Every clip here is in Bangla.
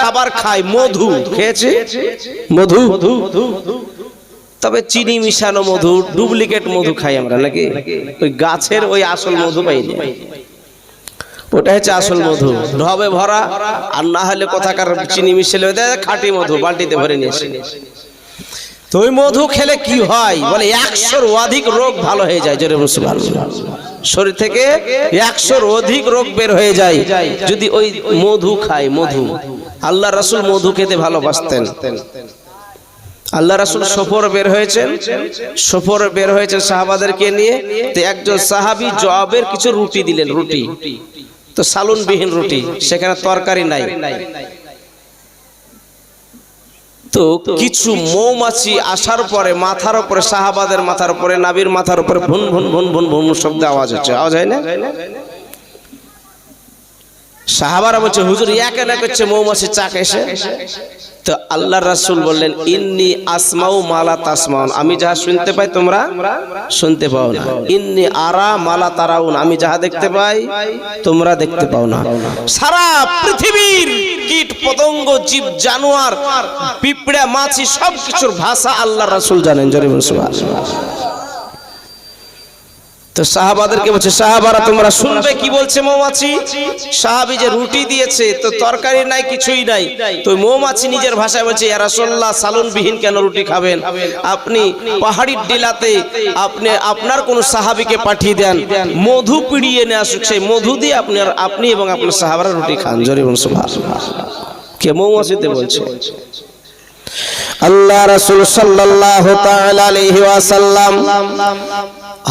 খাবার খাই, মধু খেয়েছে, মধু, তবে চিনি মিশানো মধু, ডুপ্লিকেট মধু খাই আমরা নাকি? ওই গাছের ওই আসল মধু পাইনি, ওটা হচ্ছে আসল মধু, ঢবে ভরা, আর না হলে কোথাকার চিনি মিশালে খাঁটি মধু বালতিতে ভরে নিয়েছে। তো ওই মধু খেলে কি হয় বলে 100-র অধিক রোগ ভালো হয়ে যায়। জোরে সুবহানাল্লাহ। শরীর থেকে 100-র অধিক রোগ বের হয়ে যায় যদি ওই মধু খায়। মধু, আল্লাহ রাসূল মধু খেতে ভালোবাসতেন। আল্লাহ রাসূল সফর বের হয়েছেন সাহাবাদেরকে নিয়ে। তো একজন সাহাবী জবের কিছু রুটি দিলেন, রুটি তো সালুনবিহীন রুটি, সেখানে তরকারি নাই। তো কিছু মৌমাছি আসার পরে মাথার উপরে, সাহাবাদের মাথার উপরে, নবীর মাথার উপরে ভুন ভুন ভুন ভুন ভুন শব্দ আওয়াজ হচ্ছে, আওয়াজ হয় না? সাহাবারা বলছে হুজুর একা না করছে মৌমাছি চাক এসে। তো আল্লাহ রাসূল বললেন ইন্নী আসমাউ মালা তাসমাউন, আমি যাহা শুনতে পাই তোমরা শুনতে পাও না। ইন্নী আরা মালা তারাউন, আমি যাহা দেখতে পাই তোমরা দেখতে পাও না। সারা পৃথিবীর কীট পতঙ্গ, জীব জানোয়ার, পিঁপড়া, মাছি সবকিছুর ভাষা আল্লাহ রাসূল জানেন। জোরে বলুন সুবহানাল্লাহ। তো সাহাবাদেরকে বলছে সাহাবারা তোমরা শুনবে কি বলছে মৌমাছি। সাহাবী যে রুটি দিয়েছে তো তরকারি নাই, কিছুই নাই, তো মৌমাছি নিজের ভাষায় বলছে ইয়া রাসূলুল্লাহ সালুনবিহীন কেন রুটি খাবেন? আপনি পাহাড়ির টিলাতে আপনি আপনার কোন সাহাবীকে পাঠিয়ে দেন, মধু পিড়িয়ে এনে আসুক, সেই মধু দিয়ে আপনি এবং আপনার সাহাবারা রুটি খান। জোরে বলুন সুবহানাল্লাহ। কে মৌমাছিতে বলছে? আল্লাহ রাসূল সাল্লাল্লাহু তাআলা আলাইহি ওয়াসাল্লাম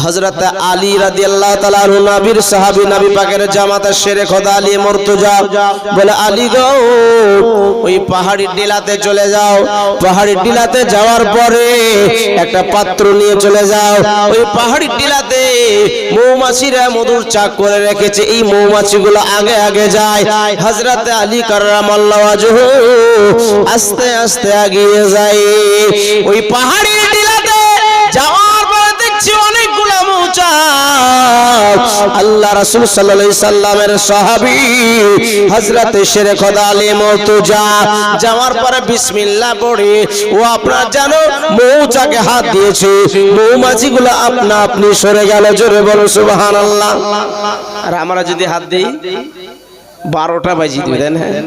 হযরত আলী রাদিয়াল্লাহু তাআলা আনহু, নবীর সাহাবী, নবী পাকের জামাতের শেরে খোদা আলী মুর্তজা বলে আলী গো ওই পাহাড়ির টিলাতে চলে যাও, পাহাড়ির টিলাতে যাওয়ার পরে একটা পাত্র নিয়ে চলে যাও। ওই পাহাড়ির টিলাতে মৌমাছিরা মধুর চাক করে রেখেছে, এই মৌমাছিগুলো আগে আগে যায়। হযরত আলী কাররামাল্লাহু ওয়াজহু আস্তে আস্তে এগিয়ে যায়। ওই পাহাড়ির টিলাতে যাওয়ার পরে দেখছি অনেকগুলো মৌচাক। আল্লাহ রাসূল সাল্লাল্লাহু আলাইহি সাল্লামের সাহাবী হযরত শেরে খোদা আলী মুর্তজা যাওয়ার পরে বিসমিল্লাহ পড়ে ও আপনারা জানো মৌচাকে হাত দিয়েছে, মৌমাছিগুলো আপনা আপনি সরে গেল। জোরে বলো সুবহানাল্লাহ। আর আমরা যদি হাত দেই 12টা বাজিয়ে দিবেন। হ্যাঁ,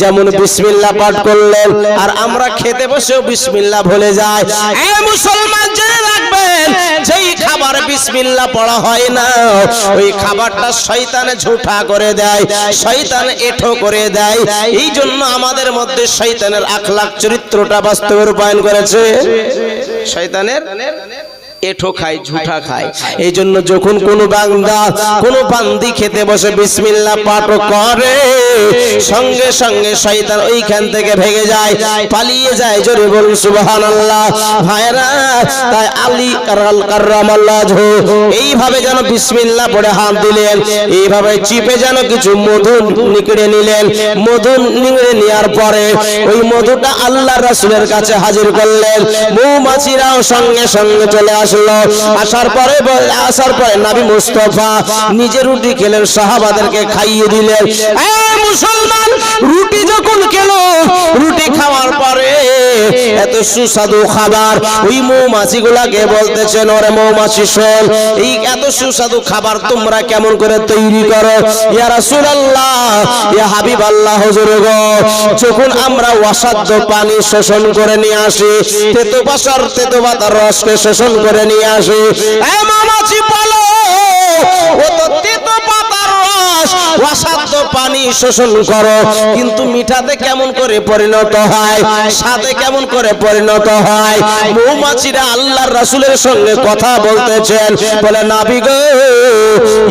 যেমন বিসমিল্লাহ পাঠ করলেন আর আমরা খেতে বসেও বিসমিল্লাহ ভুলে যাই। এ মুসলমান জেনে রাখবেন, যেই খাবারে বিসমিল্লাহ পড়া হয় না ওই খাবারটা শয়তানে ঝুঠা করে দেয়, শয়তান এঁঠো করে দেয়। এই জন্য আমাদের মধ্যে শয়তানের আখলাক চরিত্রটা বাস্তবে রূপায়ণ করেছে। শয়তানের এঠো খায়, ঝুঠা খায়। এই জন্য যখন কোনো বান্দা কোনো বান্দি খেতে বসে বিসমিল্লাহ পাঠ করে, সঙ্গে সঙ্গে শয়তান ওইখান থেকে ভেগে যায়, পালিয়ে যায়। জোরে বলুন সুবহানাল্লাহ। ভাইরা, তাই আলী কাররামাল্লাহু এইভাবে যেন বিসমিল্লাহ পড়ে হাত দিলেন, এইভাবে চিপে যেন কিছু মধু নিকড়ে নিলেন। মধু নিকড়ে নেওয়ার পরে ওই মধুটা আল্লাহর রাসূলের কাছে হাজির করলেন। মৌমাছিরাও সঙ্গে সঙ্গে চলে আসার পরে নবী মুস্তাফা নিজে রুটি খেলেন, সাহাবাদেরকে খাইয়ে দিলেন। মুসলমান রুটি যখন খেলো, রুটি খাওয়ার পরে এত সুস্বাদু খাবার, ওই মৌমাছিগুলাকে বলতেছেন ওরে মৌমাছি শোন, এই এত সুস্বাদু খাবার তোমরা কেমন করে তৈরি করো? ইয়া রাসূলুল্লাহ, ইয়া হাবিবাল্লাহ, হুজুর গো, যখন আমরা অসাধ্য পানি শোষণ করে নিয়ে আসি, তেতো পাতার রসকে শোষণ করে নিয়ে আসি, মৌমাছি বলো ও তো তেতো পাতার রস অসাধ্য পানি শোষণ করো, কিন্তু মিঠাতে কেমন করে পরিণত হয়, স্বাদে কেমন করে পরিণত হয়? মৌমাছিরা আল্লাহর রাসূলের সঙ্গে কথা বলতেছেন, বলে নবী গো,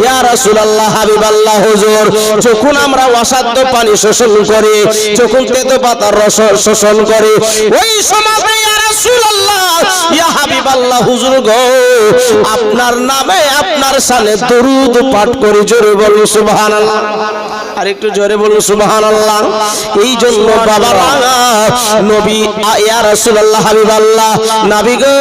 ইয়া রাসূলুল্লাহ, হাবিবাল্লাহ, হুজুর, যখন আমরা অসাধ্য পানি শোষণ করি, যখন তেতো পাতার রস শোষণ করি, ওই সময় ইয়া রাসূলুল্লাহ, ইয়া হাবিবাল্লাহ, হুজুর গো, আপনার নামে আপনার শানে দরুদ পাঠ করি। জোরে বলুন সুবহানাল্লাহ। আর একটু জোরে বলুন সুবহানাল্লাহ। এই জন্য বাবারা নবী ইয়া রাসূলুল্লাহ হাবিবাল্লাহ নবী গো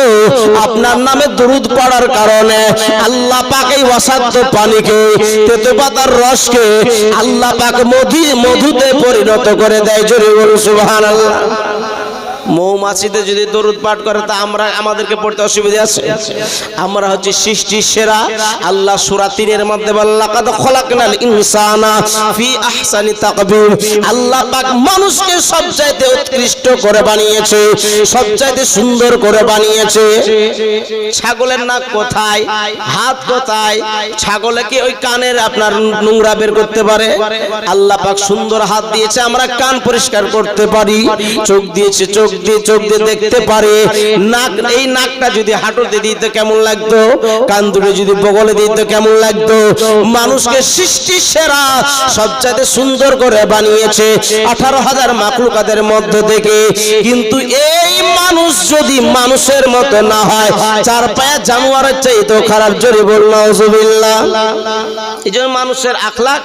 আপনার নামে দরুদ পড়ার কারণে আল্লাহ পাক এই অসাধ্য পানিকে তেতো পাতার রসকে আল্লাহ পাক মধুতে পরিণত করে দেয়। জোরে বলুন সুবহানাল্লাহ। মৌমাছিতে যদি দরুদ পাঠ করে তা আমাদেরকে পড়তে অসুবিধা আছে? আমরা হচ্ছে সৃষ্টির সেরা। আল্লাহ সূরা 3 এর মধ্যে বলেন লাকাদ খলাকনাল ইনসানা ফি আহসানি তাকবীর। আল্লাহ পাক মানুষকে সবচাইতে উৎকৃষ্ট করে বানিয়েছে, সবচাইতে সুন্দর করে বানিয়েছে। ছাগলের নাক কোথায়, হাত কোথায়? ছাগলে কি ওই কানের আপনার নোংরা বের করতে পারে? আল্লাহ পাক সুন্দর হাত দিয়েছে, আমরা কান পরিষ্কার করতে পারি। চোখ দিয়েছে, চোখ দিয়ে দেখতে পারে। নাক, এই নাকটা যদি হাঁটুতে দিত কেমন লাগতো? কান দুটো যদি বগলে দিত কেমন লাগতো? মানুষকে সৃষ্টি সেরা সবচাইতে সুন্দর করে বানিয়েছে 18,000 মাখলুকাতের মধ্যে থেকে। কিন্তু এই মানুষ যদি মানুষের মতো না হয়, চার পায়া জানোয়ারের চাইতেও খারাপ। জোরে বলুন নাউজুবিল্লাহ। এই জন্য মানুষের আখলাক,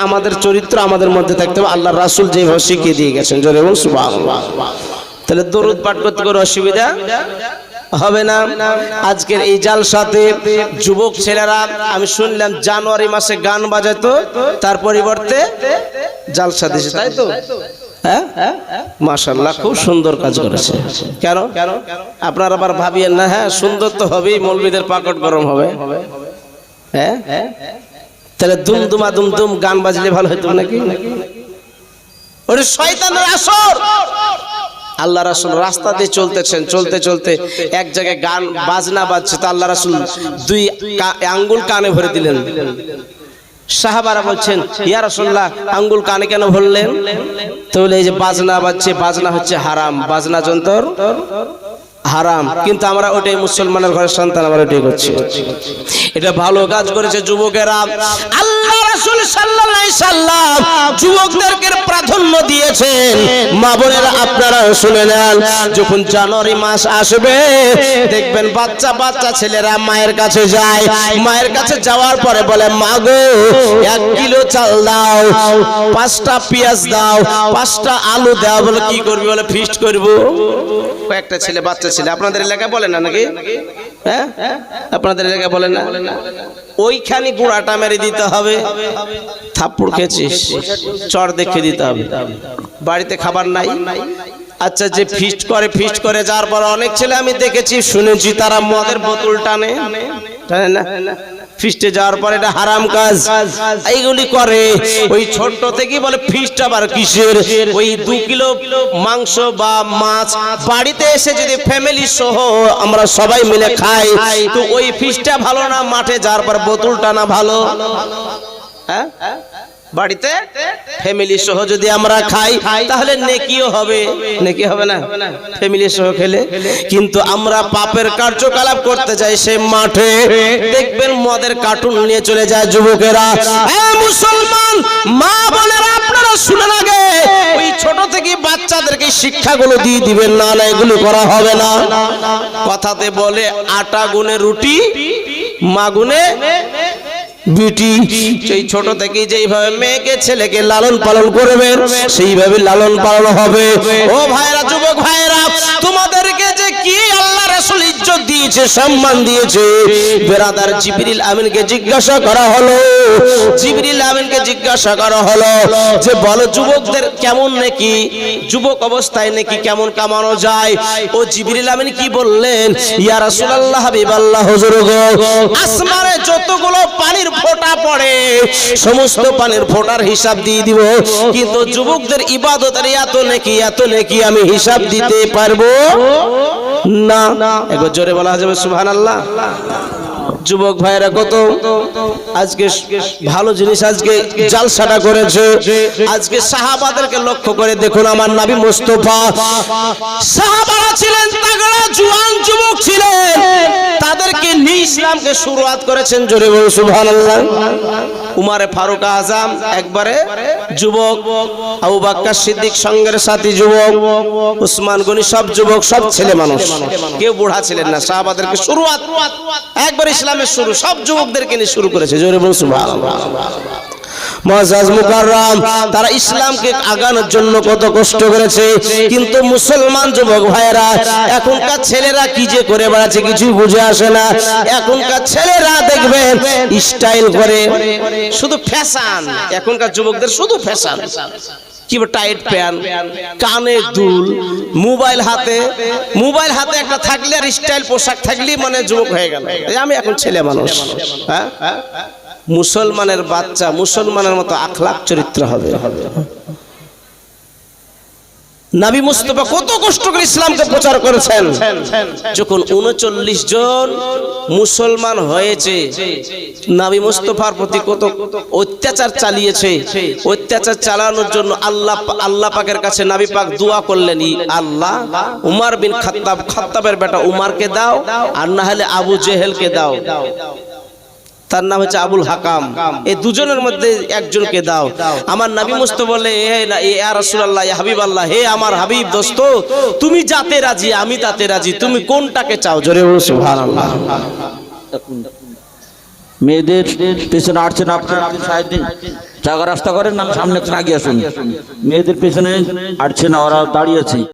আমাদের চরিত্র আমাদের মধ্যে থাকতে হবে আল্লাহর রাসূল যেভাবে শিখিয়ে দিয়ে গেছেন। জোরে বলুন সুবহানাল্লাহ। তাহলে দরুদ পাঠ করতে কোনো অসুবিধা হবে না। আজকের এই জালসাতে যুবক ছেলেরা আমি শুনলাম জানুয়ারি মাসে গান বাজাতো, তার পরিবর্তে জালসা দিয়েছে, তাই তো? হ্যাঁ, মাশাআল্লাহ, খুব সুন্দর কাজ করেছে। কেন আপনারা আবার ভাবিয়েন না, হ্যাঁ সুন্দর তো হবেই, মৌলবীদের পাকট গরম হবে। হ্যাঁ, তাহলে দুমদুমা দুমদুম গান বাজলে ভালো হতো নাকি? ওরে শয়তানের আসর। আল্লাহ রাসূল রাস্তা দিয়ে চলতেছেন, চলতে চলতে এক জায়গায় গান বাজনা বাজছে, তো আল্লাহ রাসূল 2 আঙ্গুল কানে ভরে দিলেন। সাহাবারা বলছেন ইয়া রাসূলুল্লাহ আঙ্গুল কানে কেন ভরলেন? তো বলে এই যে বাজনা বাজছে, বাজনা হচ্ছে হারাম, বাজনা যন্ত্র হারাম, কিন্তু আমরা ওটাই মুসলমানের ঘরের সন্তান, আমরা ওটাই করছি। এটা ভালো কাজ করেছে যুবকেরা। আল্লাহ রাসূল সাল্লাল্লাহু আলাইহি সাল্লাম যুবকদেরকে প্রাধান্য দিয়েছেন। মা বোনেরা আপনারা শুনে নেন, যখন জানুয়ারি মাস আসবে দেখবেন বাচ্চা ছেলেরা মায়ের কাছে যায়। মায়ের কাছে যাওয়ার পরে বলে মা গো 1 কিলো চাল দাও, 5টা পেঁয়াজ দাও, 5টা আলু দাও। বলে কি করবি? বলে ফিস্ট করব। কয়েকটা ছেলে, বাচ্চা ছেলে, আপনাদের এলাকায় বলে না নাকি? হ্যাঁ, আপনাদের এলাকায় বলে না? ওইখানে গুঁড়াটা মেরে দিতে হবে। থাপ্পড় খেয়েছিস, চর দেখে দিতে হবে। বাড়িতে খাবার নাই। আচ্ছা, যে ফিস্ট করে যাওয়ার পর অনেক ছেলে আমি দেখেছি, শুনেছি তারা মদের বোতল টানে না? ফিস্টে যাওয়ার পর এটা হারাম কাজ, এইগুলি করে। ওই ছোট থেকে বলে ফিস্ট আবার কিসের? ওই 2 কিলো মাংস বা মাছ বাড়িতে এসে যদি ফ্যামিলি সহ আমরা সবাই মিলে খাই, তো ওই ফিস্টটা ভালো না মাঠে যাওয়ার পর বোতল টানা ভালো? হ্যাঁ, বাড়িতে ফ্যামিলি সহ যদি আমরা খাই তাহলে নেকিও হবে, নেকি হবে না ফ্যামিলি সহ খেলে? কিন্তু আমরা পাপের কার্যকলাপ করতে যাই সেই মাঠে, দেখবেন মদের কার্টুন নিয়ে চলে যায় যুবকেরা। মুসলমান মা বোনেরা আপনারা শুনেন, আগে ওই ছোট থেকে বাচ্চাদেরকে শিক্ষাগুলো দিয়ে দিবেন, না এগুলো করা হবে না। কথাতে বলে আটা গুনে রুটি, মা গুনে বিটি। সেই ছোট থেকে যেইভাবে মেয়েকে ছেলেকে লালন পালন করবেন, সেইভাবে লালন পালন হবে। ও ভাইরা, যুবক ভাইরা, তোমাদেরকে যে কি আল্লাহ রাসূল ইজ্জত দিয়েছে, সম্মান দিয়েছে। বেরাদার জিবরিল আমিনকে জিজ্ঞাসা করা হলো, যে বলো যুবকদের কেমন নাকি, যুবক অবস্থায় নাকি কেমন কামানো যায়? ও জিবরিল আমিন কি বললেন? ইয়া রাসূলুল্লাহ, হাবিবাল্লাহ, হুজুর গো, আসমানে যতগুলো পানির ফোঁটা পড়ে সমস্ত পানির ফোঁটার হিসাব দিয়ে দিব, কিন্তু যুবকদের ইবাদতের এত নেকি আমি হিসাব দিতে পারবো না। একবার জোরে বলা যাবে সুবহানাল্লাহ। যুবক ভাইরা, কত আজকে ভালো জিনিস আজকে জালসাটা করেছে। আজকে সাহাবাদেরকে লক্ষ্য করে দেখুন, আমার নবী মুস্তাফা, সাহাবারা ছিলেন তাগড়া জওয়ান যুবক ছিলেন, তাদেরকে নিয়ে ইসলামকে শুরুয়াত করেছেন। জোরে বলুন সুবহানাল্লাহ। উমারে ফারুক আজম একবারে যুবক, আবু বকর সিদ্দিক সঙ্গের সাথী যুবক, উসমান গনি সব যুবক, সব ছেলে মানুষ, কেউ বুড়া ছিলেন না। সাহাবাদেরকে শুরুয়াত একবার ইসলামের শুরু সব যুবকদেরকে নিয়ে শুরু করেছে। জোরে বলুন সুবহানাল্লাহ। মুআজ্জাজ মুকাররম, তারা ইসলামকে আগানোর জন্য কত কষ্ট করেছে। কিন্তু মুসলমান যুবক ভাইরা, এখনকার ছেলেরা কি যে করে বেড়াচ্ছে কিছু বুঝে আসে না। এখনকার ছেলেরা দেখবেন স্টাইল করে, শুধু ফ্যাশন। এখনকার যুবকদের শুধু ফ্যাশন, কি টাইট প্যান্ট, কানে দুল, মোবাইল হাতে একটা থাকলে আর স্টাইল পোশাক থাকলে মানে যুবক হয়ে গেল। আমি এখন ছেলে মানুষ। হ্যাঁ, মুসলমানের বাচ্চা মুসলমানের মতো আখলাক চরিত্র হবে। নবী মুস্তাফা কত কষ্ট করে ইসলামকে প্রচার করেছেন। যখন 39 জন মুসলমান হয়েছে, নবী মুস্তাফার প্রতি কত অত্যাচার চালিয়েছে। অত্যাচার চালানোর জন্য আল্লাহ পাকের কাছে নবী পাক দোয়া করলেন, আল্লাহ উমর বিন খাত্তাবের বেটা উমরকে দাও, আর না হলে আবু জেহেলকে দাও। তার নাম হচ্ছে আবুল হাকাম। এই দুজনের মধ্যে একজনকে দাও। আমার নবী মুস্তাফা বলে, ইয়া রাসূলুল্লাহ, ইয়া হাবিবাল্লাহ, হে আমার হাবিব দোস্ত, তুমি যাতে রাজি আমি তাতে রাজি, তুমি কোনটাকে চাও? জোরে বলো সুবহানাল্লাহ। মেয়েদের পেছনে আসছেন আপনারা, সাইডে জায়গা রাস্তা করেন, না সামনে আগিয়ে আসুন। মেয়েদের পেছনে আসছে না, ওরা দাঁড়িয়ে আছে।